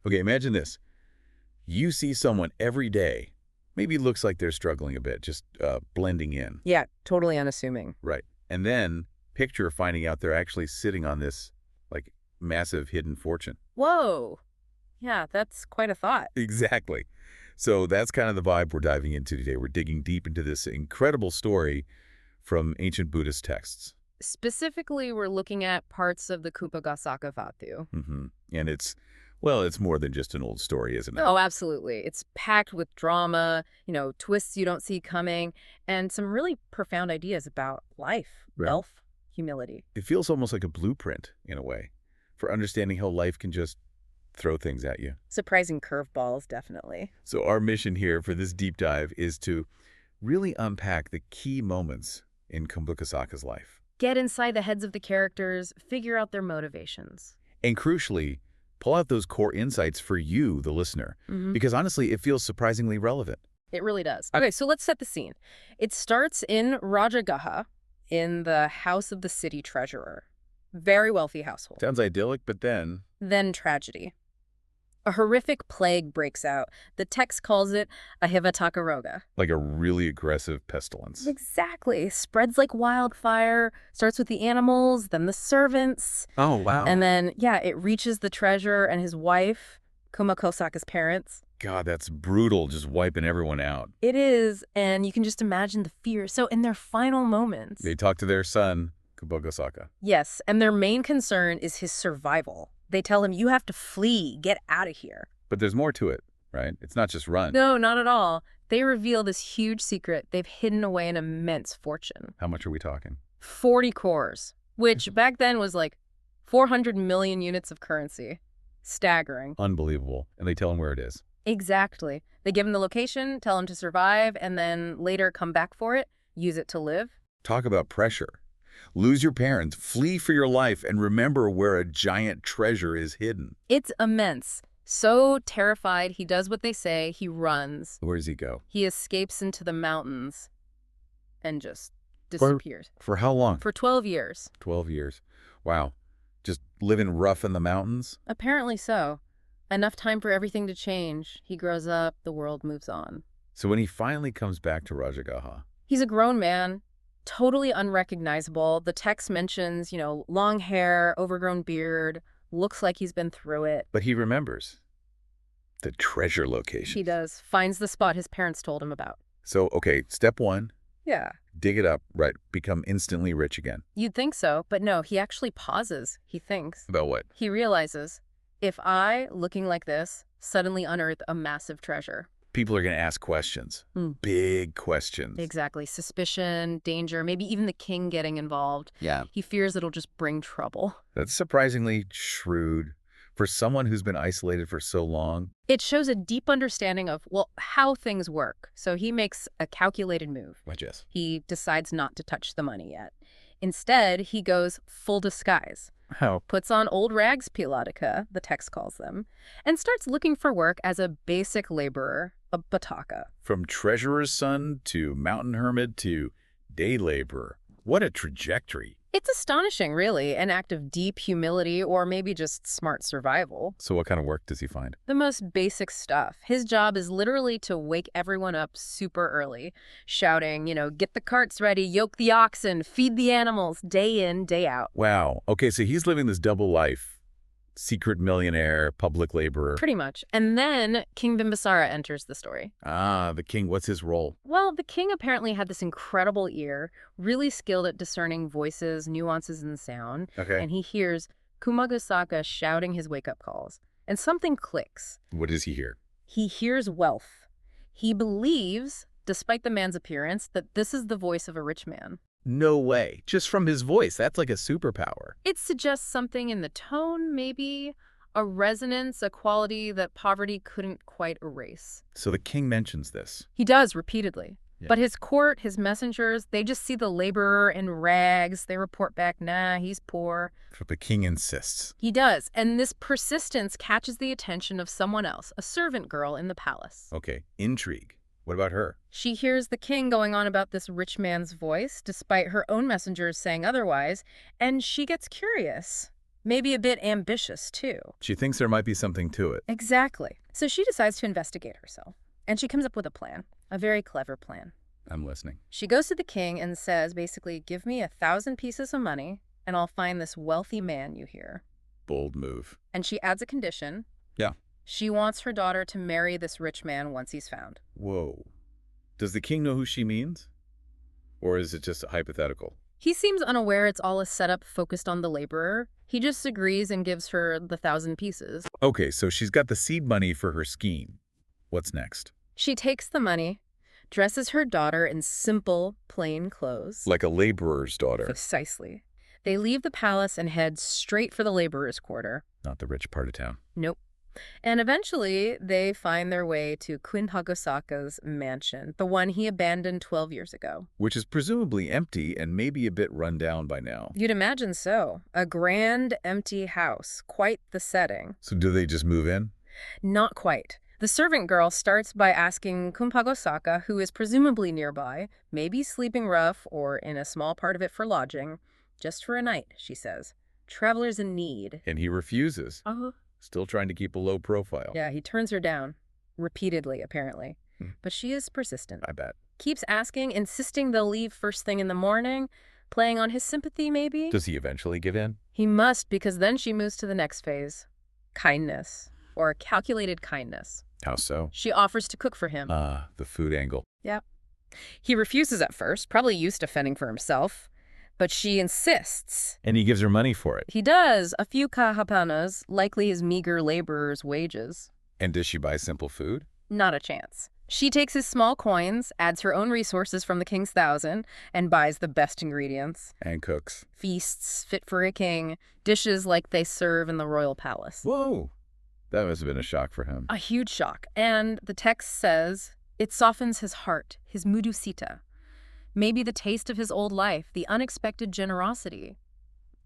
Okay, imagine this. You see someone every day, maybe looks like they're struggling a bit, just blending in. Yeah, totally unassuming. Right. And then picture finding out they're actually sitting on this, like, massive hidden fortune. Whoa. Yeah, that's quite a thought. Exactly. So that's kind of the vibe we're diving into today. We're digging deep into this incredible story from ancient Buddhist texts. Specifically, we're looking at parts of the Kumbhaghosaka Vatthu. And it's more than just an old story, isn't it? Oh, absolutely. It's packed with drama, twists you don't see coming, and some really profound ideas about life, Yeah. wealth, humility. It feels almost like a blueprint, in a way, for understanding how life can just throw things at you. Surprising curveballs, definitely. So our mission here for this deep dive is to really unpack the key moments in Kumbhaghosaka's life. Get inside the heads of the characters, figure out their motivations. And crucially, pull out those core insights for you, the listener, because honestly, it feels surprisingly relevant. It really does. Okay, so let's set the scene. It starts in Rajagaha, in the house of the city treasurer. Very wealthy household. Sounds idyllic, but then Then tragedy. A horrific plague breaks out. The text calls it a hivatakaroga. like a really aggressive pestilence. Exactly. Spreads like wildfire. Starts with the animals, then the servants. Oh, wow. And then, it reaches the treasurer and his wife, Kumbhaghosaka's parents. God, that's brutal, just wiping everyone out. It is, and you can just imagine the fear. So in their final moments... They talk to their son, Kumbhaghosaka. Yes, and their main concern is his survival. They tell him, you have to flee, get out of here. But there's more to it, right? It's not just run. No, not at all. They reveal this huge secret. They've hidden away an immense fortune. How much are we talking? 40 cores, which back then was like 400 million units of currency. Staggering. Unbelievable. And they tell him where it is. Exactly. They give him the location, tell him to survive, and then later come back for it, use it to live. Talk about pressure. Lose your parents, flee for your life, and remember where a giant treasure is hidden. It's immense. So terrified, he does what they say, he runs. Where does he go? He escapes into the mountains and just disappears. For how long? For 12 years. 12 years. Wow. Just living rough in the mountains? Apparently so. Enough time for everything to change. He grows up, the world moves on. So when he finally comes back to Rajagaha, He's a grown man, totally unrecognizable. The text mentions, long hair, overgrown beard, looks like he's been through it. but he remembers the treasure location. He does. Finds the spot his parents told him about. So, okay, step one, Yeah. dig it up, right, become instantly rich again. You'd think so, but no, he actually pauses. He thinks. About what? He realizes, if I, looking like this, suddenly unearth a massive treasure. People are going to ask questions. Big questions. Exactly. Suspicion, danger, maybe even the king getting involved. Yeah. He fears it'll just bring trouble. That's surprisingly shrewd. For someone who's been isolated for so long, It shows a deep understanding of, how things work. So he makes a calculated move. Wedges. He decides not to touch the money yet. Instead, he goes full disguise. How? Puts on old rags pilatica, the text calls them, and starts looking for work as a basic laborer, a bataka. From treasurer's son to mountain hermit to day laborer. What a trajectory. It's astonishing, really, an act of deep humility or maybe just smart survival. So what kind of work does he find? The most basic stuff. His job is literally to wake everyone up super early, shouting, get the carts ready, yoke the oxen, feed the animals, day in, day out. Wow. Okay, so he's living this double life. Secret millionaire, public laborer. Pretty much. And then King Bimbisara enters the story. Ah, the king. What's his role? Well, the king apparently had this incredible ear, really skilled at discerning voices, nuances in sound. Okay. And he hears Kumbhaghosaka shouting his wake-up calls. And something clicks. What does he hear? He hears wealth. He believes, despite the man's appearance, that this is the voice of a rich man. No way. Just from his voice. That's like a superpower. It suggests something in the tone, maybe, a resonance, a quality that poverty couldn't quite erase. So the king mentions this. He does repeatedly. Yeah. But his court, his messengers, they just see the laborer in rags. They report back, nah, he's poor. But the king insists. He does. And this persistence catches the attention of someone else, a servant girl in the palace. Okay, intrigue. What about her? She hears the king going on about this rich man's voice, despite her own messengers saying otherwise, and she gets curious. Maybe a bit ambitious, too. She thinks there might be something to it. Exactly. So she decides to investigate herself. And she comes up with a plan. A very clever plan. I'm listening. She goes to the king and says, basically, give me 1,000 pieces of money, and I'll find this wealthy man you hear. Bold move. And she adds a condition. Yeah. She wants her daughter to marry this rich man once he's found. Whoa. Does the king know who she means? Or is it just hypothetical? He seems unaware it's all a setup focused on the laborer. He just agrees and gives her the 1,000 pieces. Okay, so she's got the seed money for her scheme. What's next? She takes the money, dresses her daughter in simple, plain clothes. Like a laborer's daughter. Precisely. They leave the palace and head straight for the laborer's quarter. Not the rich part of town. Nope. And eventually, they find their way to Kumbhaghosaka's mansion, the one he abandoned 12 years ago. Which is presumably empty and maybe a bit run down by now. You'd imagine so. A grand, empty house. Quite the setting. So do they just move in? Not quite. The servant girl starts by asking Kumbhaghosaka, who is presumably nearby, maybe sleeping rough or in a small part of it for lodging, just for a night, she says. Travelers in need. And he refuses. Uh-huh. Still trying to keep a low profile. Yeah, he turns her down. Repeatedly, apparently. But she is persistent. I bet. Keeps asking, insisting they'll leave first thing in the morning, playing on his sympathy, maybe? Does he eventually give in? He must, because then she moves to the next phase. Kindness. Or calculated kindness. How so? She offers to cook for him. The food angle. Yep. He refuses at first, probably used to fending for himself. But she insists. And he gives her money for it. He does. A few kahapanas, likely his meager laborer's wages. And does she buy simple food? Not a chance. She takes his small coins, adds her own resources from the king's 1,000, and buys the best ingredients. And cooks. Feasts fit for a king, dishes like they serve in the royal palace. Whoa! That must have been a shock for him. A huge shock. And the text says, it softens his heart, his mudusita. Maybe the taste of his old life, the unexpected generosity.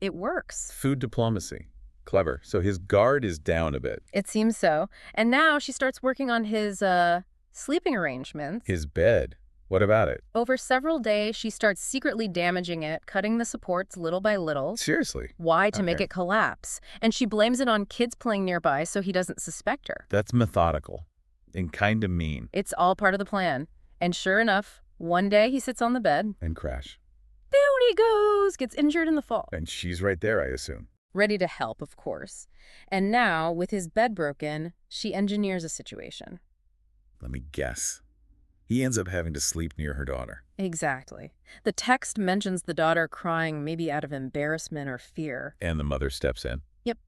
It works. Food diplomacy. Clever. So his guard is down a bit. It seems so. And now she starts working on his sleeping arrangements. His bed. What about it? Over several days, she starts secretly damaging it, cutting the supports little by little. Seriously? Why? To make it collapse. And she blames it on kids playing nearby so he doesn't suspect her. That's methodical. And kind of mean. It's all part of the plan. And sure enough, one day he sits on the bed. And crash. Down he goes, gets injured in the fall. And she's right there, I assume. Ready to help, of course. And now, with his bed broken, she engineers a situation. Let me guess. He ends up having to sleep near her daughter. Exactly. The text mentions the daughter crying maybe out of embarrassment or fear. And the mother steps in. Yep.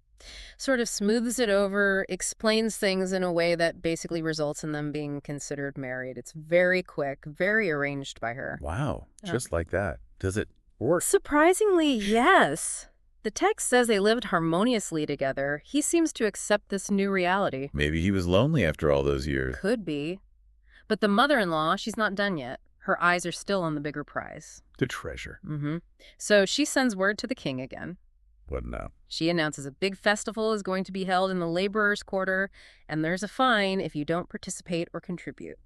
Sort of smooths it over, explains things in a way that basically results in them being considered married. It's very quick, very arranged by her. Wow. Just like that. Does it work? Surprisingly, yes. The text says they lived harmoniously together. He seems to accept this new reality. Maybe he was lonely after all those years. Could be. But the mother-in-law, she's not done yet. Her eyes are still on the bigger prize. The treasure. So she sends word to the king again. What now? She announces a big festival is going to be held in the laborer's quarter, and there's a fine if you don't participate or contribute.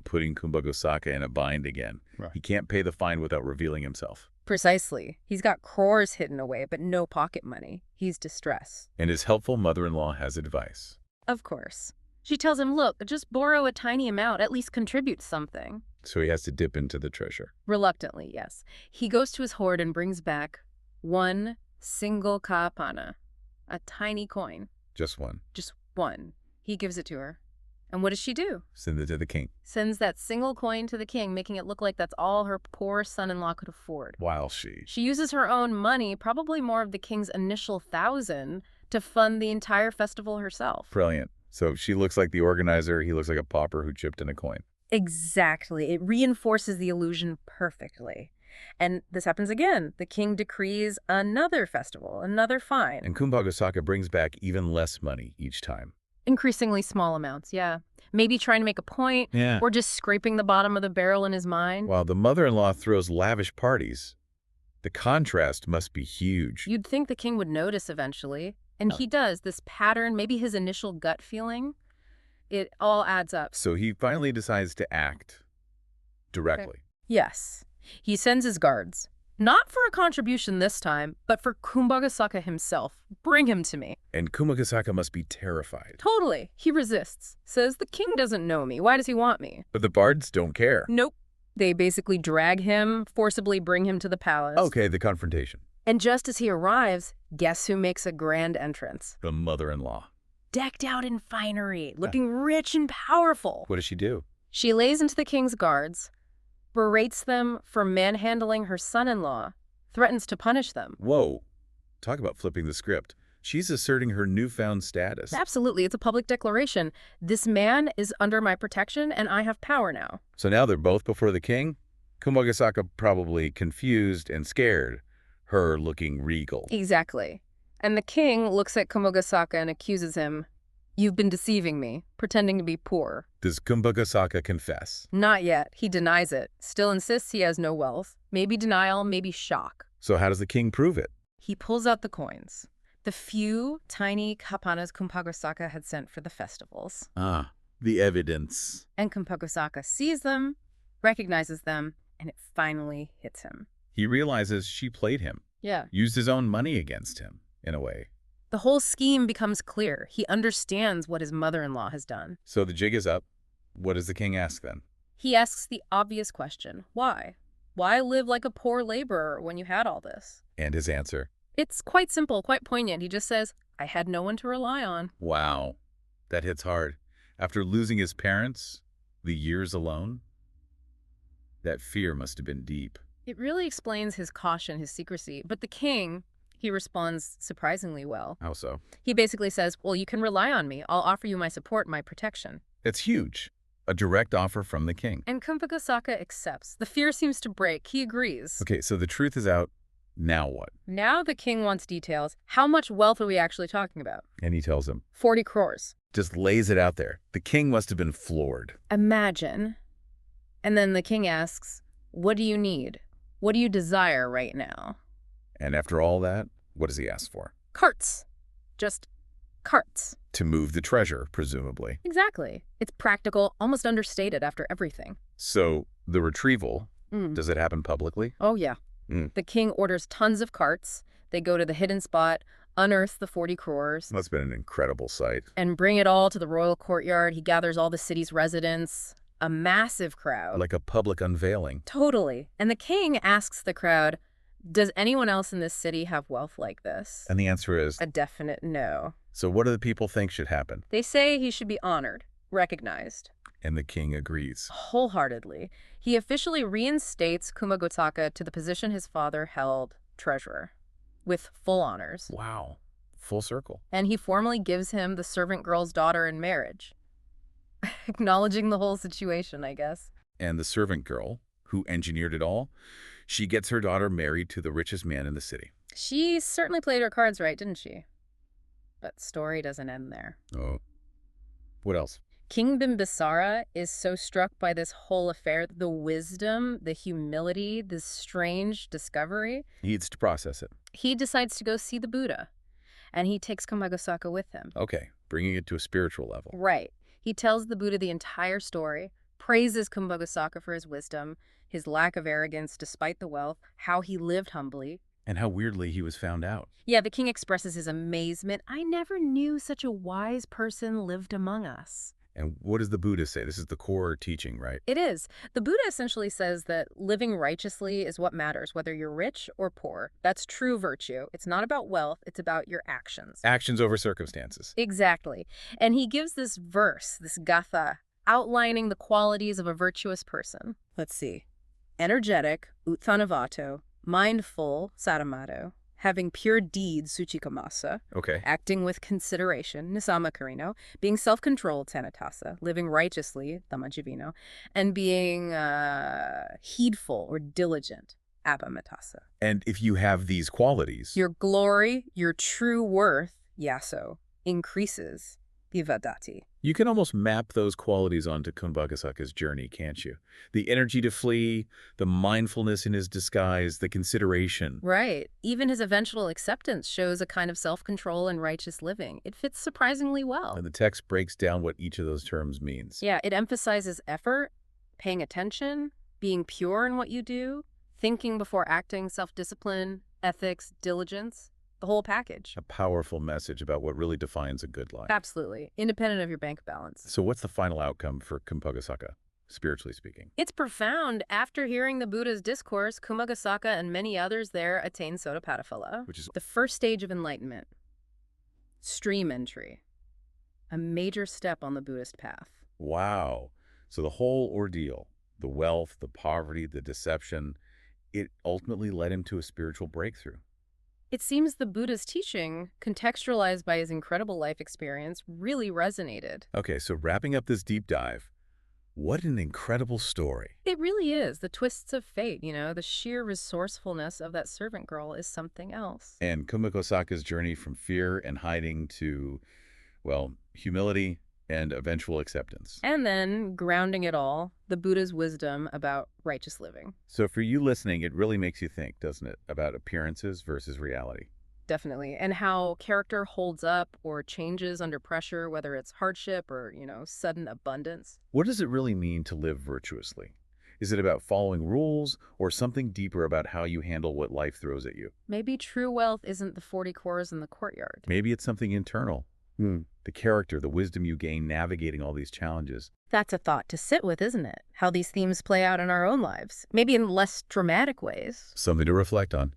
Putting Kumbhaghosaka in a bind again. Right. He can't pay the fine without revealing himself. Precisely. He's got crores hidden away, but no pocket money. He's distressed. And his helpful mother-in-law has advice. Of course. She tells him, look, just borrow a tiny amount, at least contribute something. So he has to dip into the treasure. Reluctantly, yes. He goes to his hoard and brings back one single kaapana, a tiny coin. Just one. Just one. He gives it to her. And what does she do? Send it to the king. Sends that single coin to the king, making it look like that's all her poor son-in-law could afford. While she uses her own money, probably more of the king's initial 1,000, to fund the entire festival herself. Brilliant. So she looks like the organizer. He looks like a pauper who chipped in a coin. Exactly. It reinforces the illusion perfectly. And this happens again. The king decrees another festival, another fine. And Kumbhaghosaka brings back even less money each time. Increasingly small amounts, yeah. Maybe trying to make a point, or just scraping the bottom of the barrel in his mind. While the mother-in-law throws lavish parties. The contrast must be huge. You'd think the king would notice eventually. And he does. This pattern, maybe his initial gut feeling, it all adds up. So he finally decides to act directly. Yes. He sends his guards. Not for a contribution this time, but for Kumbhaghosaka himself. Bring him to me. And Kumbhaghosaka must be terrified. Totally. He resists. Says the king doesn't know me. Why does he want me? But the bards don't care. Nope. They basically drag him, forcibly bring him to the palace. Okay, the confrontation. And just as he arrives, guess who makes a grand entrance? The mother-in-law. Decked out in finery, looking rich and powerful. What does she do? She lays into the king's guards, berates them for manhandling her son-in-law, threatens to punish them. Whoa. Talk about flipping the script. She's asserting her newfound status. Absolutely, it's a public declaration. This man is under my protection, and I have power now. So now they're both before the king? Kumbhaghosaka probably confused and scared, her looking regal. Exactly. And the king looks at Kumbhaghosaka and accuses him, "You've been deceiving me, pretending to be poor." Does Kumbhaghosaka confess? Not yet. He denies it. Still insists he has no wealth. Maybe denial, maybe shock. So how does the king prove it? He pulls out the coins. The few tiny kapanas Kumbhaghosaka had sent for the festivals. Ah, the evidence. And Kumbhaghosaka sees them, recognizes them, and it finally hits him. He realizes she played him, Yeah. used his own money against him, in a way. The whole scheme becomes clear. He understands what his mother-in-law has done. So the jig is up. What does the king ask then? He asks the obvious question, why? Why live like a poor laborer when you had all this? And his answer? It's quite simple, quite poignant. He just says, I had no one to rely on. Wow, that hits hard. After losing his parents, the years alone, that fear must have been deep. It really explains his caution, his secrecy. But the king, he responds surprisingly well. How so? He basically says, well, you can rely on me. I'll offer you my support, my protection. It's huge. A direct offer from the king. And Kumbhaghosaka accepts. The fear seems to break. He agrees. Okay, so the truth is out. Now what? Now the king wants details. How much wealth are we actually talking about? And he tells him. 40 crores. Just lays it out there. The king must have been floored. Imagine. And then the king asks, what do you need? What do you desire right now? And after all that, what does he ask for? Carts. Just carts. To move the treasure, presumably. Exactly. It's practical, almost understated after everything. So the retrieval, does it happen publicly? Oh, yeah. The king orders tons of carts. They go to the hidden spot, unearth the 40 crores. That's been an incredible sight. And bring it all to the royal courtyard. He gathers all the city's residents. A massive crowd. Like a public unveiling. Totally. And the king asks the crowd, does anyone else in this city have wealth like this? And the answer is? A definite no. So what do the people think should happen? They say he should be honored, recognized. And the king agrees. Wholeheartedly. He officially reinstates Kumbhaghosaka to the position his father held, treasurer, with full honors. Wow. Full circle. And he formally gives him the servant girl's daughter in marriage. Acknowledging the whole situation, I guess. And the servant girl, who engineered it all, she gets her daughter married to the richest man in the city. She certainly played her cards right, didn't she? But story doesn't end there. Oh. What else? King Bimbisara is so struck by this whole affair, the wisdom, the humility, this strange discovery. He needs to process it. He decides to go see the Buddha, and he takes Kumbhaghosaka with him. Okay, bringing it to a spiritual level. Right. He tells the Buddha the entire story, praises Kumbhaghosaka for his wisdom, his lack of arrogance despite the wealth, how he lived humbly. And how weirdly he was found out. Yeah, the king expresses his amazement. I never knew such a wise person lived among us. And what does the Buddha say? This is the core teaching, right? It is. The Buddha essentially says that living righteously is what matters, whether you're rich or poor. That's true virtue. It's not about wealth. It's about your actions. Actions over circumstances. Exactly. And he gives this verse, this gatha, outlining the qualities of a virtuous person. Let's see. Energetic, uttanavato, mindful, saramado, having pure deeds, succumbs, Okay. acting with consideration, nisamakarino, being self-controlled, tanatasa, living righteously, dhammajivino, and being heedful or diligent, apamatasa. And if you have these qualities, Your glory, your true worth, yaso, increases, vivadati. you can almost map those qualities onto Kumbhaghosaka's journey, can't you? The energy to flee, the mindfulness in his disguise, the consideration. Right. Even his eventual acceptance shows a kind of self-control and righteous living. It fits surprisingly well. And the text breaks down what each of those terms means. Yeah, it emphasizes effort, paying attention, being pure in what you do, Thinking before acting, self-discipline, ethics, diligence, the whole package. A powerful message about what really defines a good life. Absolutely. Independent of your bank balance. So what's the final outcome for Kumbhaghosaka, spiritually speaking? It's profound. After hearing the Buddha's discourse, Kumbhaghosaka and many others there attain Sotapadiphala, Which is, the first stage of enlightenment. Stream entry. A major step on the Buddhist path. wow. So the whole ordeal, the wealth, the poverty, the deception, it ultimately led him to a spiritual breakthrough. It seems the Buddha's teaching, contextualized by his incredible life experience, really resonated. Okay, so wrapping up this deep dive, what an incredible story. It really is. The twists of fate, the sheer resourcefulness of that servant girl is something else. And Kumbhaghosaka's journey from fear and hiding to, well, humility and eventual acceptance. And then, grounding it all, the Buddha's wisdom about righteous living. So for you listening, it really makes you think, doesn't it, about appearances versus reality? Definitely. And how character holds up or changes under pressure, whether it's hardship or, sudden abundance. What does it really mean to live virtuously? Is it about following rules or something deeper about how you handle what life throws at you? Maybe true wealth isn't the 40 cores in the courtyard. Maybe it's something internal. The character, the wisdom you gain navigating all these challenges. That's a thought to sit with, isn't it? How these themes play out in our own lives, maybe in less dramatic ways. Something to reflect on.